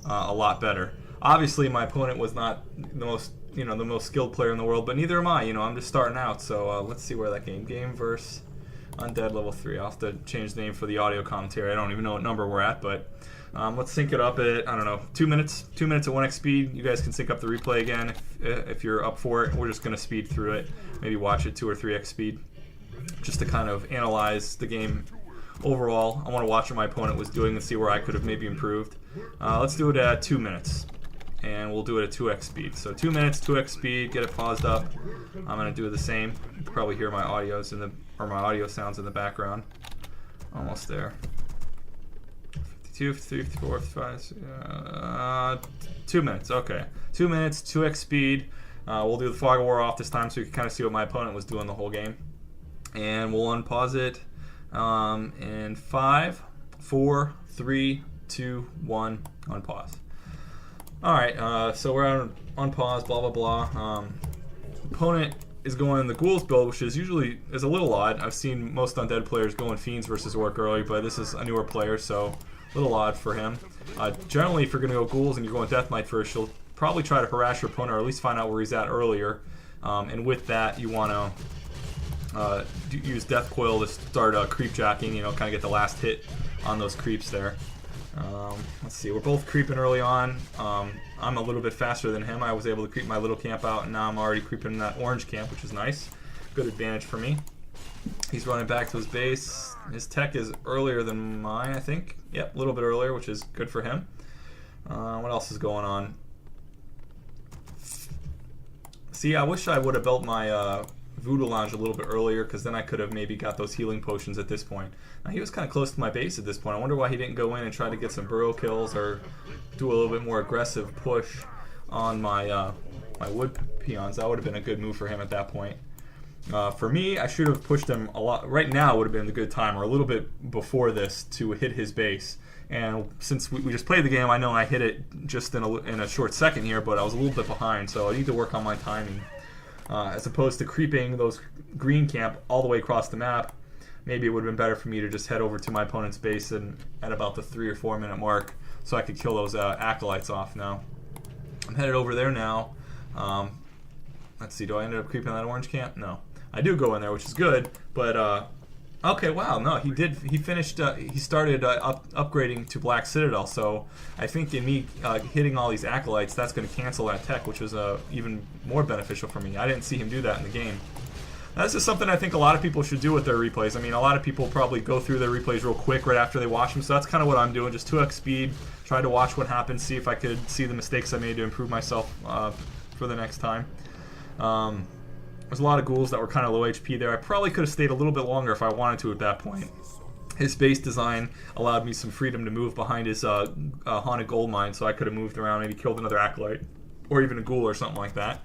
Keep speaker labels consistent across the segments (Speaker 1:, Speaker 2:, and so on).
Speaker 1: a lot better. Obviously, my opponent was not the most the most skilled player in the world, but neither am I. I'm just starting out. So let's see where that game versus Undead level 3. I'll have to change the name for the audio commentary. I don't even know what number we're at, but let's sync it up at, I don't know, 2 minutes. 2 minutes at 1x speed. You guys can sync up the replay again if you're up for it. We're just going to speed through it. Maybe watch it 2 or 3x speed just to kind of analyze the game overall. I want to watch what my opponent was doing and see where I could have maybe improved. Let's do it at 2 minutes. And we'll do it at 2x speed. So 2 minutes, 2x speed, get it paused up. I'm going to do the same. You can probably hear my audio sounds in the background. Almost there. 52, 53, 54, 55, 2 minutes, okay. 2 minutes, 2x speed. We'll do the fog of war off this time so you can kind of see what my opponent was doing the whole game. And we'll unpause it in 5, 4, 3, 2, 1, unpause. Alright, so we're on pause, blah blah blah. Opponent is going in the Ghouls build, which is usually a little odd. I've seen most Undead players go in Fiends versus Orc early, but this is a newer player, so a little odd for him. Generally, if you're going to go Ghouls and you're going Death Knight first, you'll probably try to harass your opponent or at least find out where he's at earlier. And with that, you want to use Death Coil to start creep jacking, kind of get the last hit on those creeps there. Let's see, we're both creeping early on. I'm a little bit faster than him. I was able to creep my little camp out, and now I'm already creeping in that orange camp, which is nice. Good advantage for me. He's running back to his base. His tech is earlier than mine, I think. Yep, a little bit earlier, which is good for him. What else is going on? See, I wish I would have built my Voodoo Lounge a little bit earlier, because then I could have maybe got those healing potions at this point. Now, he was kind of close to my base at this point. I wonder why he didn't go in and try to get some burrow kills or do a little bit more aggressive push on my my wood peons. That would have been a good move for him at that point. For me, I should have pushed him a lot. Right now would have been the good time, or a little bit before this, to hit his base. And since we just played the game, I know I hit it just in a short second here, but I was a little bit behind, so I need to work on my timing. As opposed to creeping those green camp all the way across the map, maybe it would have been better for me to just head over to my opponent's base and at about the 3 or 4 minute mark, so I could kill those acolytes off now. I'm headed over there now. Let's see, do I end up creeping that orange camp? No. I do go in there, which is good, but okay, wow, no, he finished, he started upgrading to Black Citadel, so I think in me hitting all these acolytes, that's going to cancel that tech, which was even more beneficial for me. I didn't see him do that in the game. Now, this is something I think a lot of people should do with their replays. I mean, a lot of people probably go through their replays real quick right after they watch them, so that's kind of what I'm doing, just 2x speed, try to watch what happens, see if I could see the mistakes I made to improve myself for the next time. There's a lot of ghouls that were kind of low HP there. I probably could have stayed a little bit longer if I wanted to at that point. His base design allowed me some freedom to move behind his haunted gold mine, so I could have moved around, maybe killed another acolyte, or even a ghoul or something like that.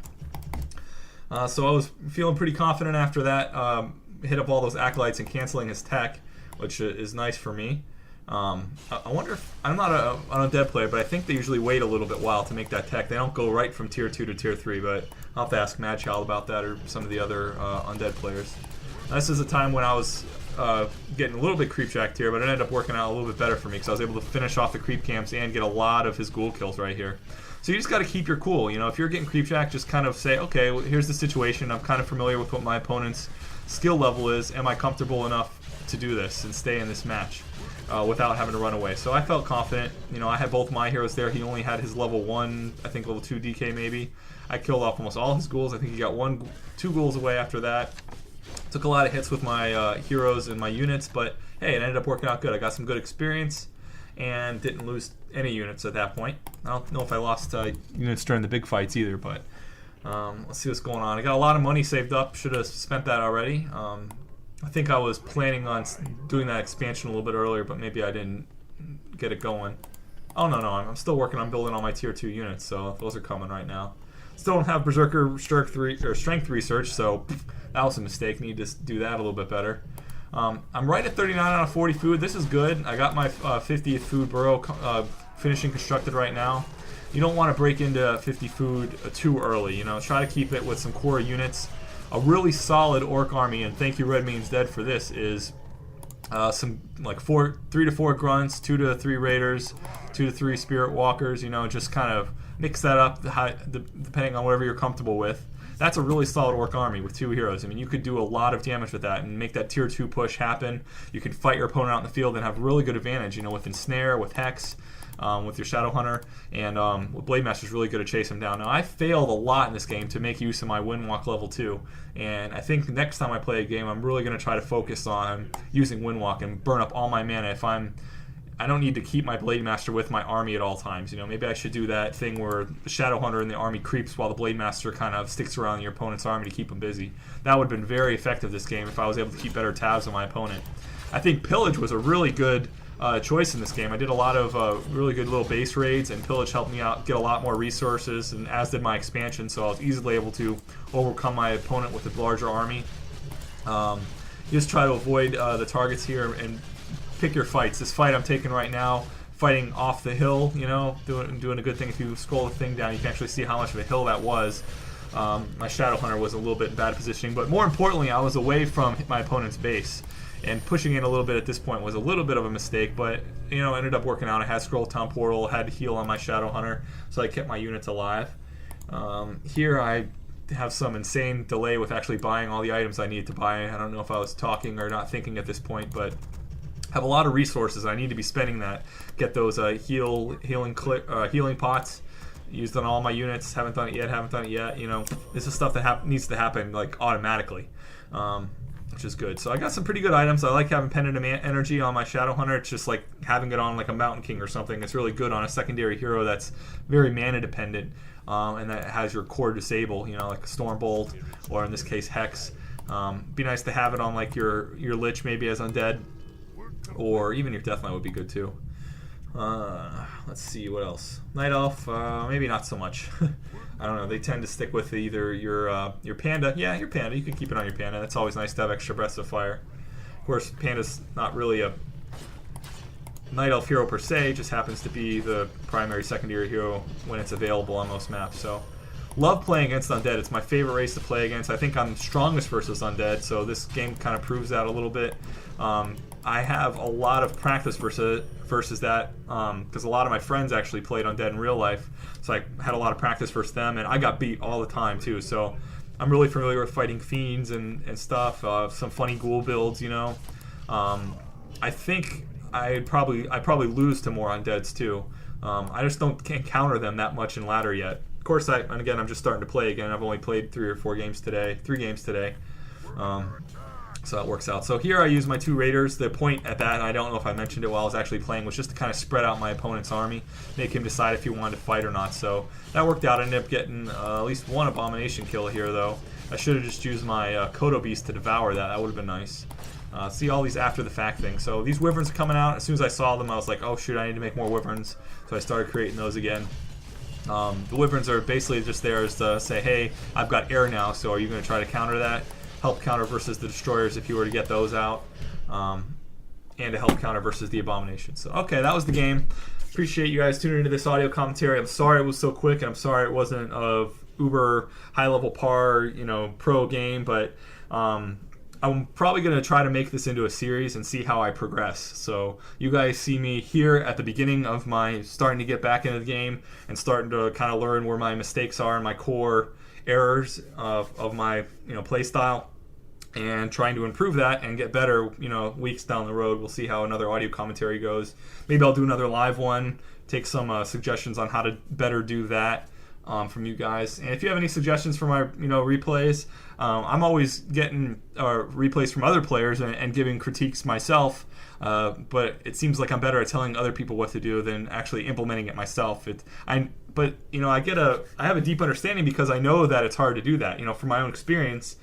Speaker 1: So I was feeling pretty confident after that. Hit up all those acolytes and canceling his tech, which is nice for me. I wonder if, I'm not an undead player, but I think they usually wait a little bit while to make that tech. They don't go right from tier 2 to tier 3, but I'll have to ask Mad Child about that, or some of the other undead players. Now, this is a time when I was getting a little bit creep jacked here, but it ended up working out a little bit better for me, because I was able to finish off the creep camps and get a lot of his ghoul kills right here. So you just got to keep your cool. If you're getting creep jacked, just kind of say, okay, well, here's the situation. I'm kind of familiar with what my opponent's skill level is. Am I comfortable enough to do this and stay in this match without having to run away? So I felt confident. I had both my heroes there. He only had his level 1, I think level 2 DK maybe. I killed off almost all his ghouls. I think he got 2 ghouls away after that. Took a lot of hits with my heroes and my units, but hey, it ended up working out good. I got some good experience and didn't lose any units at that point. I don't know if I lost units during the big fights either, but let's see what's going on. I got a lot of money saved up. Should have spent that already. I think I was planning on doing that expansion a little bit earlier, but maybe I didn't get it going. Oh, no, I'm still working on building all my tier 2 units, so those are coming right now. Still don't have Berserker Strength Research, so that was a mistake. Need to do that a little bit better. I'm right at 39 out of 40 food. This is good. I got my 50th food burrow finishing constructed right now. You don't want to break into 50 food too early. Try to keep it with some core units. A really solid orc army, and thank you Red Means Dead for this, is some like 3 to 4 grunts, 2 to 3 raiders, 2 to 3 spirit walkers. You know, just kind of mix that up depending on whatever you're comfortable with. That's a really solid orc army with 2 heroes. I mean, you could do a lot of damage with that and make that tier 2 push happen. You can fight your opponent out in the field and have really good advantage, you know, with Ensnare, with Hex, with your Shadowhunter, and Blade Master's really good at chasing him down. Now, I failed a lot in this game to make use of my Windwalk level 2, and I think next time I play a game, I'm really going to try to focus on using Windwalk and burn up all my mana if I don't need to keep my Blade Master with my army at all times. You know, maybe I should do that thing where the Shadowhunter and the army creeps while the Blade Master kind of sticks around your opponent's army to keep them busy. That would have been very effective this game if I was able to keep better tabs on my opponent. I think Pillage was a really good choice in this game. I did a lot of really good little base raids, and Pillage helped me out get a lot more resources, and as did my expansion, so I was easily able to overcome my opponent with a larger army. You just try to avoid the targets here and pick your fights. This fight I'm taking right now, fighting off the hill, you know, doing a good thing. If you scroll the thing down, you can actually see how much of a hill that was. My Shadowhunter was a little bit in bad positioning, but more importantly, I was away from my opponent's base. And pushing in a little bit at this point was a little bit of a mistake, but, you know, ended up working out. I had Scroll Town Portal, had to heal on my Shadowhunter, so I kept my units alive. Here I have some insane delay with actually buying all the items I need to buy. I don't know if I was talking or not thinking at this point, but have a lot of resources. I need to be spending that. Get those healing pots used on all my units. Haven't done it yet. You know, this is stuff that needs to happen like automatically, which is good. So I got some pretty good items. I like having Pendant of Energy on my Shadowhunter. It's just like having it on like a Mountain King or something. It's really good on a secondary hero that's very mana dependent, and that has your core disable. You know, like Stormbolt or in this case Hex. Be nice to have it on like your Lich maybe as undead. Or even your Death Knight would be good too. Let's see, what else? Night Elf, maybe not so much. I don't know, they tend to stick with either your Panda. Yeah, your Panda, you can keep it on your Panda. It's always nice to have extra breaths of fire. Of course, Panda's not really a Night Elf hero per se, just happens to be the primary secondary hero when it's available on most maps. So, love playing against Undead. It's my favorite race to play against. I think I'm strongest versus Undead, so this game kind of proves that a little bit. I have a lot of practice versus that because a lot of my friends actually played Undead in real life, so I had a lot of practice versus them, and I got beat all the time too. So I'm really familiar with fighting fiends and stuff. Some funny ghoul builds, you know. I think I'd probably lose to more Undeads too. I just can't counter them that much in ladder yet. Of course, and again, I'm just starting to play again. I've only played 3 games today. So that works out. So here I use my 2 raiders. The point at that, and I don't know if I mentioned it while I was actually playing, was just to kind of spread out my opponent's army, make him decide if he wanted to fight or not. So that worked out. I ended up getting at least 1 abomination kill here, though. I should have just used my Kodo Beast to devour that. That would have been nice. See all these after the fact things. So these wyverns are coming out. As soon as I saw them, I was like, oh shoot, I need to make more wyverns. So I started creating those again. The wyverns are basically just there as to say, hey, I've got air now, so are you going to try to counter that? Help counter versus the destroyers if you were to get those out, and a help counter versus the abomination. So okay, that was the game. Appreciate you guys tuning into this audio commentary. I'm sorry it was so quick, and I'm sorry it wasn't of uber high level par, you know, pro game, but I'm probably going to try to make this into a series and see how I progress. So you guys see me here at the beginning of my starting to get back into the game and starting to kind of learn where my mistakes are and my core errors of my play style, and trying to improve that and get better weeks down the road. We'll see how another audio commentary goes. Maybe I'll do another live one, take some suggestions on how to better do that from you guys. And if you have any suggestions for my replays, I'm always getting replays from other players and giving critiques myself, but it seems like I'm better at telling other people what to do than actually implementing it myself. But I have a deep understanding because I know that it's hard to do that. From my own experience,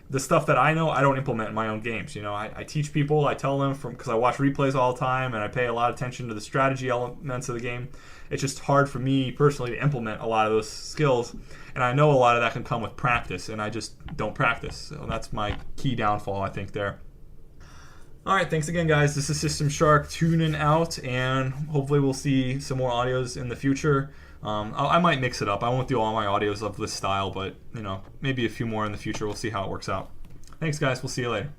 Speaker 1: the stuff that I know, I don't implement in my own games. I teach people, I tell them because I watch replays all the time and I pay a lot of attention to the strategy elements of the game. It's just hard for me personally to implement a lot of those skills, and I know a lot of that can come with practice, and I just don't practice. So that's my key downfall, I think, there. All right, thanks again, guys. This is Systemshark tuning out, and hopefully we'll see some more audios in the future. I might mix it up. I won't do all my audios of this style, but maybe a few more in the future. We'll see how it works out. Thanks, guys. We'll see you later.